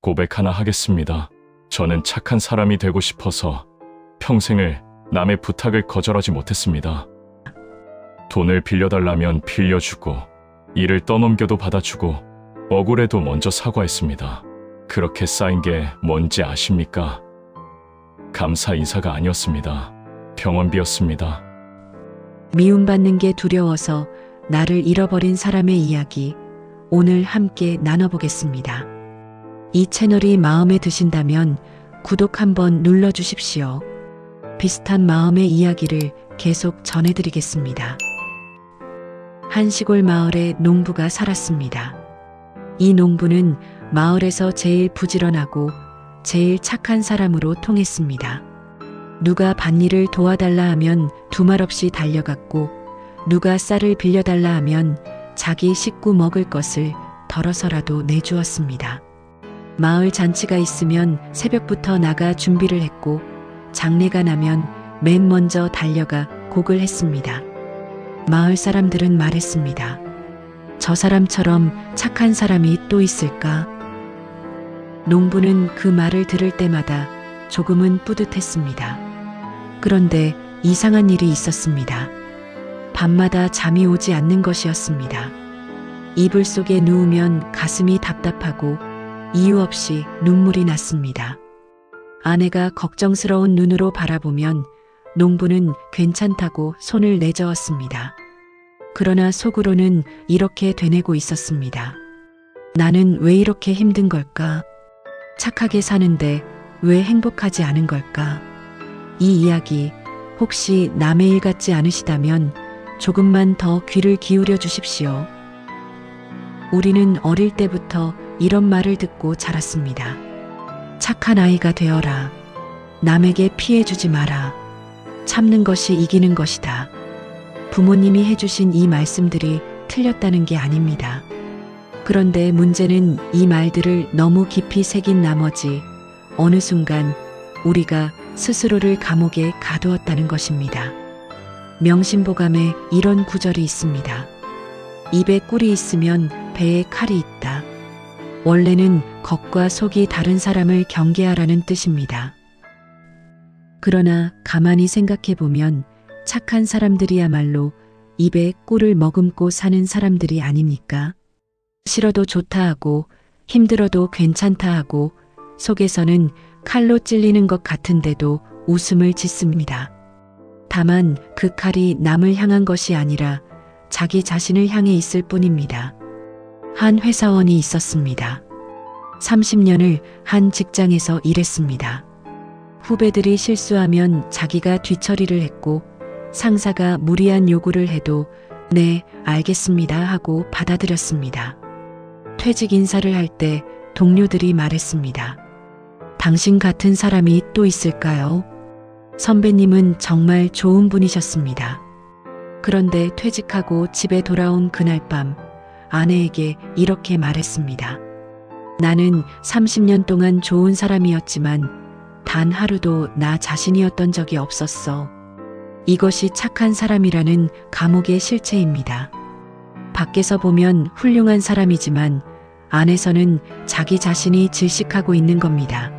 고백 하나 하겠습니다. 저는 착한 사람이 되고 싶어서 평생을 남의 부탁을 거절하지 못했습니다. 돈을 빌려달라면 빌려주고, 일을 떠넘겨도 받아주고, 억울해도 먼저 사과했습니다. 그렇게 쌓인 게 뭔지 아십니까? 감사 인사가 아니었습니다. 병원비였습니다. 미움받는 게 두려워서 나를 잃어버린 사람의 이야기, 오늘 함께 나눠보겠습니다. 이 채널이 마음에 드신다면 구독 한번 눌러주십시오. 비슷한 마음의 이야기를 계속 전해드리겠습니다. 한 시골 마을에 농부가 살았습니다. 이 농부는 마을에서 제일 부지런하고 제일 착한 사람으로 통했습니다. 누가 밭일을 도와달라 하면 두말 없이 달려갔고, 누가 쌀을 빌려달라 하면 자기 식구 먹을 것을 덜어서라도 내주었습니다. 마을 잔치가 있으면 새벽부터 나가 준비를 했고, 장례가 나면 맨 먼저 달려가 곡을 했습니다. 마을 사람들은 말했습니다. 저 사람처럼 착한 사람이 또 있을까? 농부는 그 말을 들을 때마다 조금은 뿌듯했습니다. 그런데 이상한 일이 있었습니다. 밤마다 잠이 오지 않는 것이었습니다. 이불 속에 누우면 가슴이 답답하고 이유 없이 눈물이 났습니다. 아내가 걱정스러운 눈으로 바라보면 농부는 괜찮다고 손을 내저었습니다. 그러나 속으로는 이렇게 되뇌고 있었습니다. 나는 왜 이렇게 힘든 걸까? 착하게 사는데 왜 행복하지 않은 걸까? 이 이야기 혹시 남의 일 같지 않으시다면 조금만 더 귀를 기울여 주십시오. 우리는 어릴 때부터 이런 말을 듣고 자랐습니다. 착한 아이가 되어라. 남에게 피해 주지 마라. 참는 것이 이기는 것이다. 부모님이 해주신 이 말씀들이 틀렸다는 게 아닙니다. 그런데 문제는 이 말들을 너무 깊이 새긴 나머지 어느 순간 우리가 스스로를 감옥에 가두었다는 것입니다. 명심보감에 이런 구절이 있습니다. 입에 꿀이 있으면 배에 칼이 있다. 원래는 겉과 속이 다른 사람을 경계하라는 뜻입니다. 그러나 가만히 생각해 보면 착한 사람들이야말로 입에 꿀을 머금고 사는 사람들이 아닙니까? 싫어도 좋다 하고 힘들어도 괜찮다 하고 속에서는 칼로 찔리는 것 같은데도 웃음을 짓습니다. 다만 그 칼이 남을 향한 것이 아니라 자기 자신을 향해 있을 뿐입니다. 한 회사원이 있었습니다. 30년을 한 직장에서 일했습니다. 후배들이 실수하면 자기가 뒤처리를 했고, 상사가 무리한 요구를 해도 네, 알겠습니다 하고 받아들였습니다. 퇴직 인사를 할 때 동료들이 말했습니다. 당신 같은 사람이 또 있을까요? 선배님은 정말 좋은 분이셨습니다. 그런데 퇴직하고 집에 돌아온 그날 밤 아내에게 이렇게 말했습니다. 나는 30년 동안 좋은 사람이었지만 단 하루도 나 자신이었던 적이 없었어. 이것이 착한 사람이라는 감옥의 실체입니다. 밖에서 보면 훌륭한 사람이지만 안에서는 자기 자신이 질식하고 있는 겁니다.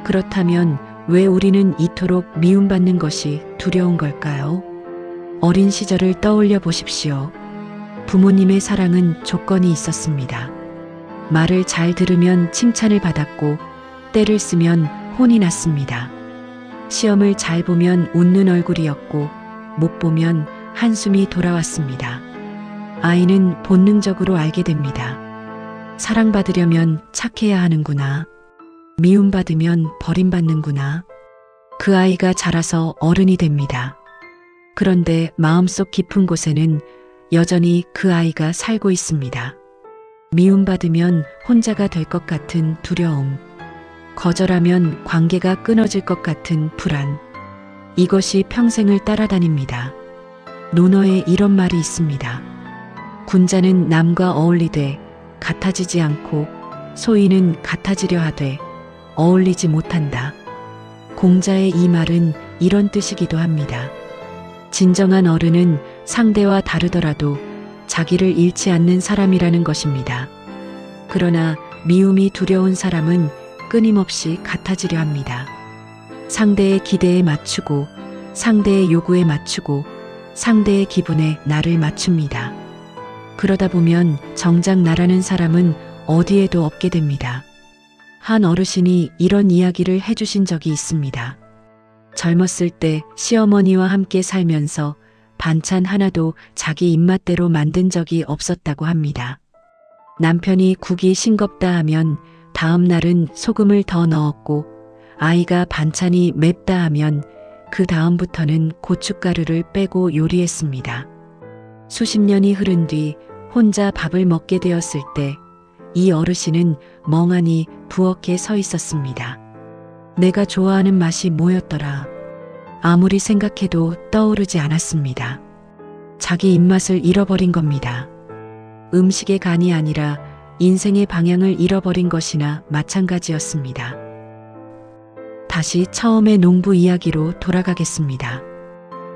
그렇다면 왜 우리는 이토록 미움받는 것이 두려운 걸까요? 어린 시절을 떠올려 보십시오. 부모님의 사랑은 조건이 있었습니다. 말을 잘 들으면 칭찬을 받았고, 때를 쓰면 혼이 났습니다. 시험을 잘 보면 웃는 얼굴이었고, 못 보면 한숨이 돌아왔습니다. 아이는 본능적으로 알게 됩니다. 사랑받으려면 착해야 하는구나. 미움받으면 버림받는구나. 그 아이가 자라서 어른이 됩니다. 그런데 마음속 깊은 곳에는 여전히 그 아이가 살고 있습니다. 미움받으면 혼자가 될 것 같은 두려움, 거절하면 관계가 끊어질 것 같은 불안, 이것이 평생을 따라다닙니다. 논어에 이런 말이 있습니다. 군자는 남과 어울리되 같아지지 않고 소인은 같아지려 하되 어울리지 못한다. 공자의 이 말은 이런 뜻이기도 합니다. 진정한 어른은 상대와 다르더라도 자기를 잃지 않는 사람이라는 것입니다. 그러나 미움이 두려운 사람은 끊임없이 같아지려 합니다. 상대의 기대에 맞추고, 상대의 요구에 맞추고, 상대의 기분에 나를 맞춥니다. 그러다 보면 정작 나라는 사람은 어디에도 없게 됩니다. 한 어르신이 이런 이야기를 해주신 적이 있습니다. 젊었을 때 시어머니와 함께 살면서 반찬 하나도 자기 입맛대로 만든 적이 없었다고 합니다. 남편이 국이 싱겁다 하면 다음 날은 소금을 더 넣었고, 아이가 반찬이 맵다 하면 그 다음부터는 고춧가루를 빼고 요리했습니다. 수십 년이 흐른 뒤 혼자 밥을 먹게 되었을 때 이 어르신은 멍하니 부엌에 서 있었습니다. 내가 좋아하는 맛이 뭐였더라? 아무리 생각해도 떠오르지 않았습니다. 자기 입맛을 잃어버린 겁니다. 음식의 간이 아니라 인생의 방향을 잃어버린 것이나 마찬가지였습니다. 다시 처음의 농부 이야기로 돌아가겠습니다.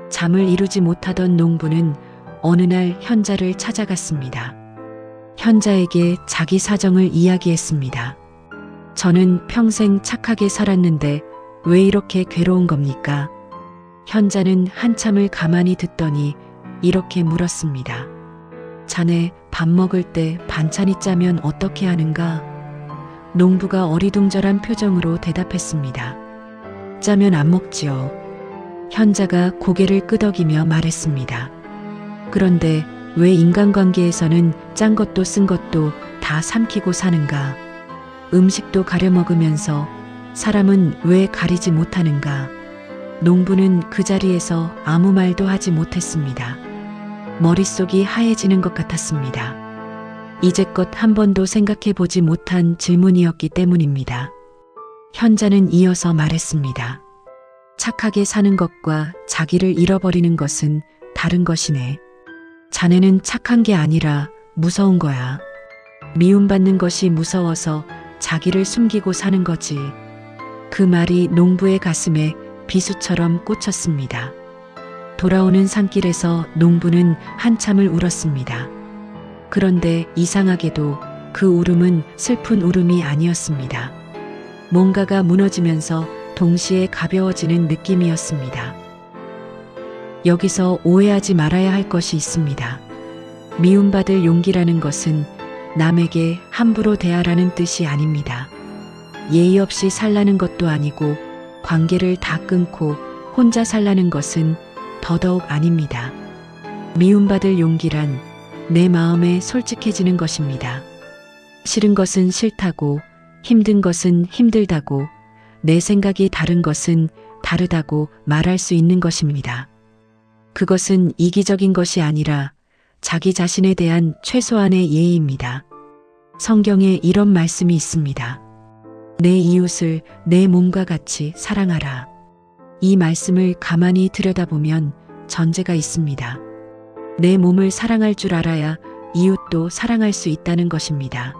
잠을 이루지 못하던 농부는 어느 날 현자를 찾아갔습니다. 현자에게 자기 사정을 이야기했습니다. 저는 평생 착하게 살았는데 왜 이렇게 괴로운 겁니까? 현자는 한참을 가만히 듣더니 이렇게 물었습니다. 자네 밥 먹을 때 반찬이 짜면 어떻게 하는가? 농부가 어리둥절한 표정으로 대답했습니다. 짜면 안 먹지요. 현자가 고개를 끄덕이며 말했습니다. 그런데 왜 인간관계에서는 짠 것도 쓴 것도 다 삼키고 사는가? 음식도 가려 먹으면서 사람은 왜 가리지 못하는가? 농부는 그 자리에서 아무 말도 하지 못했습니다. 머릿속이 하얘지는 것 같았습니다. 이제껏 한 번도 생각해 보지 못한 질문이었기 때문입니다. 현자는 이어서 말했습니다. 착하게 사는 것과 자기를 잃어버리는 것은 다른 것이네. 자네는 착한 게 아니라 무서운 거야. 미움받는 것이 무서워서 자기를 숨기고 사는 거지. 그 말이 농부의 가슴에 비수처럼 꽂혔습니다. 돌아오는 산길에서 농부는 한참을 울었습니다. 그런데 이상하게도 그 울음은 슬픈 울음이 아니었습니다. 뭔가가 무너지면서 동시에 가벼워지는 느낌이었습니다. 여기서 오해하지 말아야 할 것이 있습니다. 미움받을 용기라는 것은 남에게 함부로 대하라는 뜻이 아닙니다. 예의 없이 살라는 것도 아니고 관계를 다 끊고 혼자 살라는 것은 더더욱 아닙니다. 미움받을 용기란 내 마음에 솔직해지는 것입니다. 싫은 것은 싫다고, 힘든 것은 힘들다고, 내 생각이 다른 것은 다르다고 말할 수 있는 것입니다. 그것은 이기적인 것이 아니라 자기 자신에 대한 최소한의 예의입니다. 성경에 이런 말씀이 있습니다. 내 이웃을 내 몸과 같이 사랑하라. 이 말씀을 가만히 들여다보면 전제가 있습니다. 내 몸을 사랑할 줄 알아야 이웃도 사랑할 수 있다는 것입니다.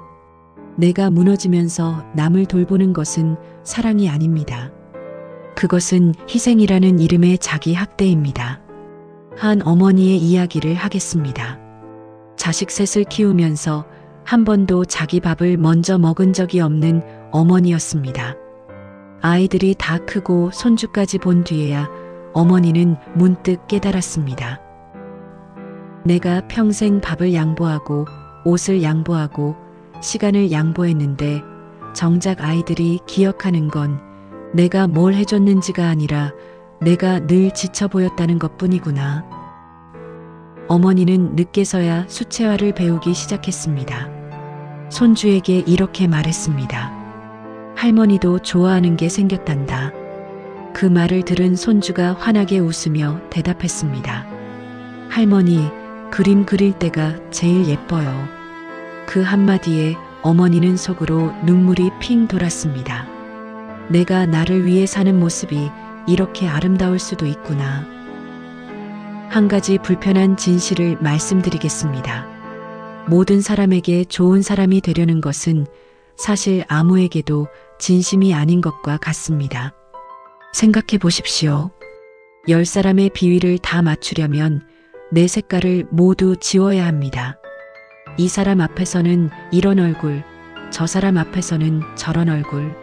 내가 무너지면서 남을 돌보는 것은 사랑이 아닙니다. 그것은 희생이라는 이름의 자기 학대입니다. 한 어머니의 이야기를 하겠습니다. 자식 셋을 키우면서 한 번도 자기 밥을 먼저 먹은 적이 없는 어머니였습니다. 아이들이 다 크고 손주까지 본 뒤에야 어머니는 문득 깨달았습니다. 내가 평생 밥을 양보하고 옷을 양보하고 시간을 양보했는데 정작 아이들이 기억하는 건 내가 뭘 해줬는지가 아니라 내가 늘 지쳐 보였다는 것뿐이구나. 어머니는 늦게서야 수채화를 배우기 시작했습니다. 손주에게 이렇게 말했습니다. 할머니도 좋아하는 게 생겼단다. 그 말을 들은 손주가 환하게 웃으며 대답했습니다. 할머니, 그림 그릴 때가 제일 예뻐요. 그 한마디에 어머니는 속으로 눈물이 핑 돌았습니다. 내가 나를 위해 사는 모습이 이렇게 아름다울 수도 있구나. 한 가지 불편한 진실을 말씀드리겠습니다. 모든 사람에게 좋은 사람이 되려는 것은 사실 아무에게도 진심이 아닌 것과 같습니다. 생각해 보십시오. 10사람의 비위를 다 맞추려면 내 색깔을 모두 지워야 합니다. 이 사람 앞에서는 이런 얼굴, 저 사람 앞에서는 저런 얼굴.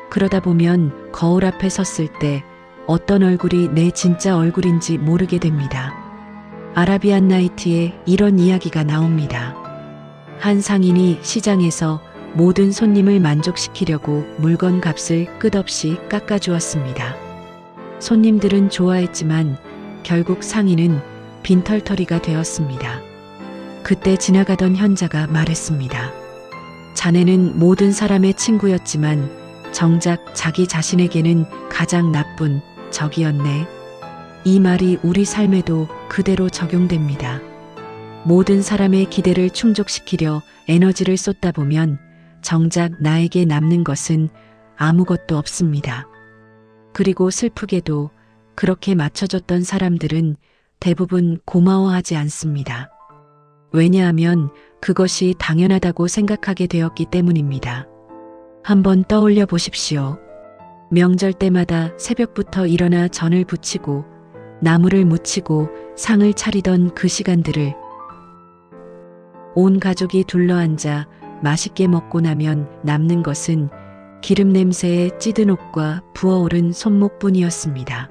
그러다 보면 거울 앞에 섰을 때 어떤 얼굴이 내 진짜 얼굴인지 모르게 됩니다. 아라비안 나이트에 이런 이야기가 나옵니다. 한 상인이 시장에서 모든 손님을 만족시키려고 물건 값을 끝없이 깎아주었습니다. 손님들은 좋아했지만 결국 상인은 빈털터리가 되었습니다. 그때 지나가던 현자가 말했습니다. 자네는 모든 사람의 친구였지만 정작 자기 자신에게는 가장 나쁜 적이었네. 이 말이 우리 삶에도 그대로 적용됩니다. 모든 사람의 기대를 충족시키려 에너지를 쏟다 보면 정작 나에게 남는 것은 아무것도 없습니다. 그리고 슬프게도 그렇게 맞춰줬던 사람들은 대부분 고마워하지 않습니다. 왜냐하면 그것이 당연하다고 생각하게 되었기 때문입니다. 한번 떠올려 보십시오. 명절 때마다 새벽부터 일어나 전을 부치고 나무를 묻히고 상을 차리던 그 시간들을 온 가족이 둘러앉아 맛있게 먹고 나면 남는 것은 기름 냄새에 찌든 옷과 부어오른 손목뿐이었습니다.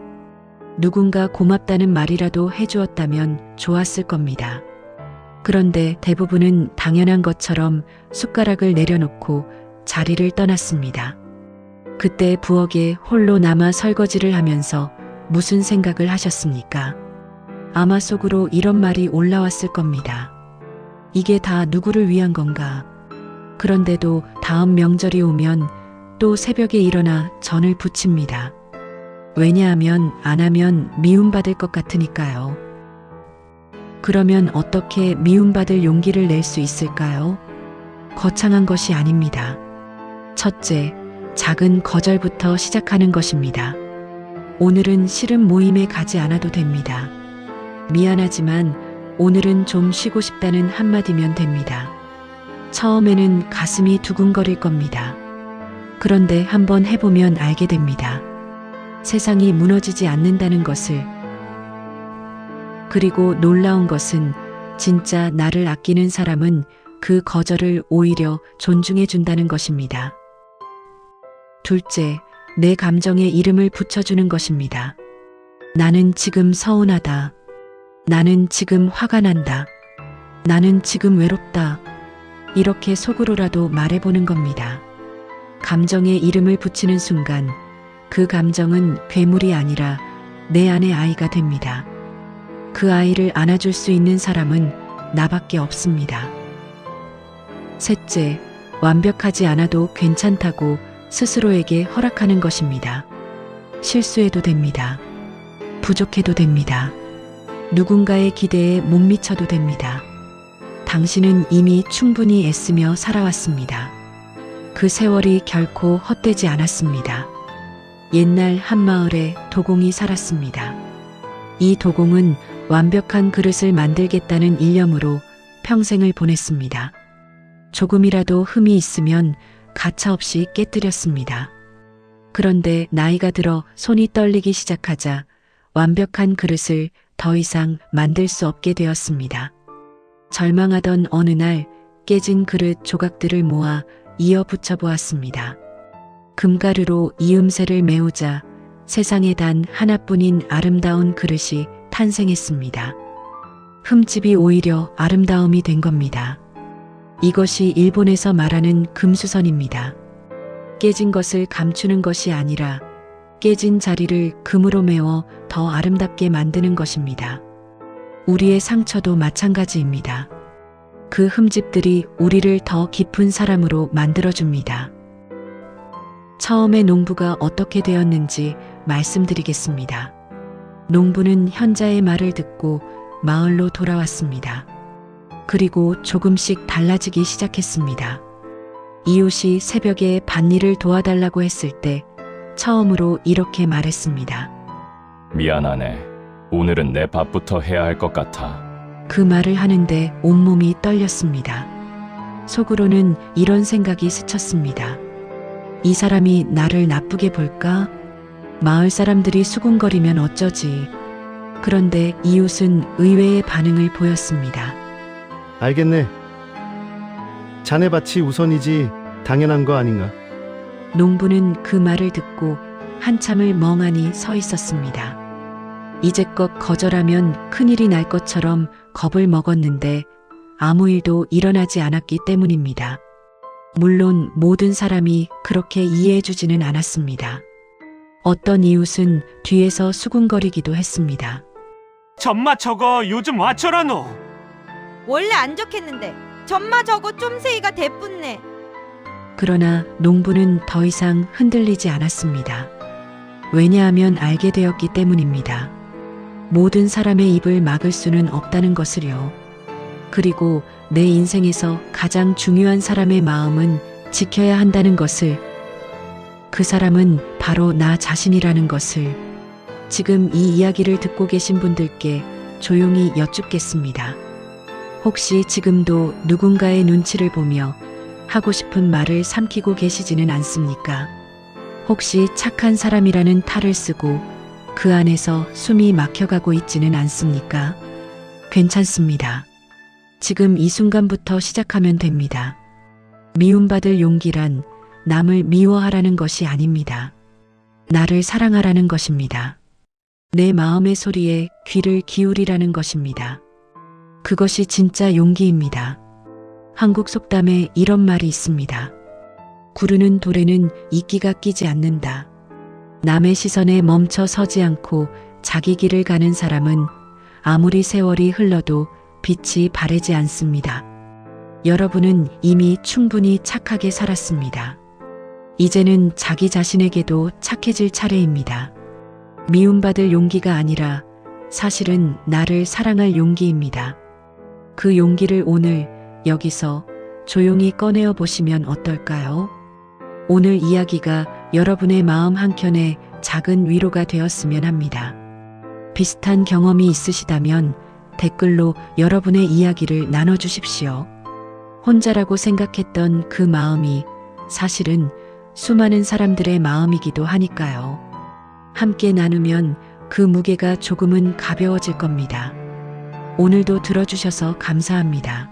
누군가 고맙다는 말이라도 해주었다면 좋았을 겁니다. 그런데 대부분은 당연한 것처럼 숟가락을 내려놓고 자리를 떠났습니다. 그때 부엌에 홀로 남아 설거지를 하면서 무슨 생각을 하셨습니까? 아마 속으로 이런 말이 올라왔을 겁니다. 이게 다 누구를 위한 건가? 그런데도 다음 명절이 오면 또 새벽에 일어나 전을 부칩니다. 왜냐하면 안 하면 미움받을 것 같으니까요. 그러면 어떻게 미움받을 용기를 낼 수 있을까요? 거창한 것이 아닙니다. 첫째, 작은 거절부터 시작하는 것입니다. 오늘은 실은 모임에 가지 않아도 됩니다. 미안하지만 오늘은 좀 쉬고 싶다는 한마디면 됩니다. 처음에는 가슴이 두근거릴 겁니다. 그런데 한번 해보면 알게 됩니다. 세상이 무너지지 않는다는 것을. 그리고 놀라운 것은 진짜 나를 아끼는 사람은 그 거절을 오히려 존중해 준다는 것입니다. 둘째, 내 감정에 이름을 붙여주는 것입니다. 나는 지금 서운하다. 나는 지금 화가 난다. 나는 지금 외롭다. 이렇게 속으로라도 말해보는 겁니다. 감정에 이름을 붙이는 순간 그 감정은 괴물이 아니라 내 안의 아이가 됩니다. 그 아이를 안아줄 수 있는 사람은 나밖에 없습니다. 셋째, 완벽하지 않아도 괜찮다고 스스로에게 허락하는 것입니다. 실수해도 됩니다. 부족해도 됩니다. 누군가의 기대에 못 미쳐도 됩니다. 당신은 이미 충분히 애쓰며 살아왔습니다. 그 세월이 결코 헛되지 않았습니다. 옛날 한 마을에 도공이 살았습니다. 이 도공은 완벽한 그릇을 만들겠다는 일념으로 평생을 보냈습니다. 조금이라도 흠이 있으면 가차없이 깨뜨렸습니다. 그런데 나이가 들어 손이 떨리기 시작하자 완벽한 그릇을 더 이상 만들 수 없게 되었습니다. 절망하던 어느 날 깨진 그릇 조각들을 모아 이어 붙여 보았습니다. 금가루로 이음새를 메우자 세상에 단 하나뿐인 아름다운 그릇이 탄생했습니다. 흠집이 오히려 아름다움이 된 겁니다. 이것이 일본에서 말하는 금수선입니다. 깨진 것을 감추는 것이 아니라 깨진 자리를 금으로 메워 더 아름답게 만드는 것입니다. 우리의 상처도 마찬가지입니다. 그 흠집들이 우리를 더 깊은 사람으로 만들어줍니다. 처음에 농부가 어떻게 되었는지 말씀드리겠습니다. 농부는 현자의 말을 듣고 마을로 돌아왔습니다. 그리고 조금씩 달라지기 시작했습니다. 이웃이 새벽에 밭일을 도와달라고 했을 때 처음으로 이렇게 말했습니다. 미안하네. 오늘은 내 밥부터 해야 할 것 같아. 그 말을 하는데 온몸이 떨렸습니다. 속으로는 이런 생각이 스쳤습니다. 이 사람이 나를 나쁘게 볼까? 마을 사람들이 수군거리면 어쩌지? 그런데 이웃은 의외의 반응을 보였습니다. 알겠네. 자네 밭이 우선이지 당연한 거 아닌가? 농부는 그 말을 듣고 한참을 멍하니 서 있었습니다. 이제껏 거절하면 큰일이 날 것처럼 겁을 먹었는데 아무 일도 일어나지 않았기 때문입니다. 물론 모든 사람이 그렇게 이해해주지는 않았습니다. 어떤 이웃은 뒤에서 수군거리기도 했습니다. 전마 저거 요즘 와쳐라노. 원래 안 좋겠는데 전마 저거 쫌새이가 대뿐네. 그러나 농부는 더 이상 흔들리지 않았습니다. 왜냐하면 알게 되었기 때문입니다. 모든 사람의 입을 막을 수는 없다는 것을요. 그리고 내 인생에서 가장 중요한 사람의 마음은 지켜야 한다는 것을, 그 사람은 바로 나 자신이라는 것을 지금 이 이야기를 듣고 계신 분들께 조용히 여쭙겠습니다. 혹시 지금도 누군가의 눈치를 보며 하고 싶은 말을 삼키고 계시지는 않습니까? 혹시 착한 사람이라는 탈을 쓰고 그 안에서 숨이 막혀가고 있지는 않습니까? 괜찮습니다. 지금 이 순간부터 시작하면 됩니다. 미움받을 용기란 남을 미워하라는 것이 아닙니다. 나를 사랑하라는 것입니다. 내 마음의 소리에 귀를 기울이라는 것입니다. 그것이 진짜 용기입니다. 한국 속담에 이런 말이 있습니다. 구르는 돌에는 이끼가 끼지 않는다. 남의 시선에 멈춰 서지 않고 자기 길을 가는 사람은 아무리 세월이 흘러도 빛이 바래지 않습니다. 여러분은 이미 충분히 착하게 살았습니다. 이제는 자기 자신에게도 착해질 차례입니다. 미움받을 용기가 아니라 사실은 나를 사랑할 용기입니다. 그 용기를 오늘 여기서 조용히 꺼내어 보시면 어떨까요? 오늘 이야기가 여러분의 마음 한켠에 작은 위로가 되었으면 합니다. 비슷한 경험이 있으시다면 댓글로 여러분의 이야기를 나눠주십시오. 혼자라고 생각했던 그 마음이 사실은 수많은 사람들의 마음이기도 하니까요. 함께 나누면 그 무게가 조금은 가벼워질 겁니다. 오늘도 들어주셔서 감사합니다.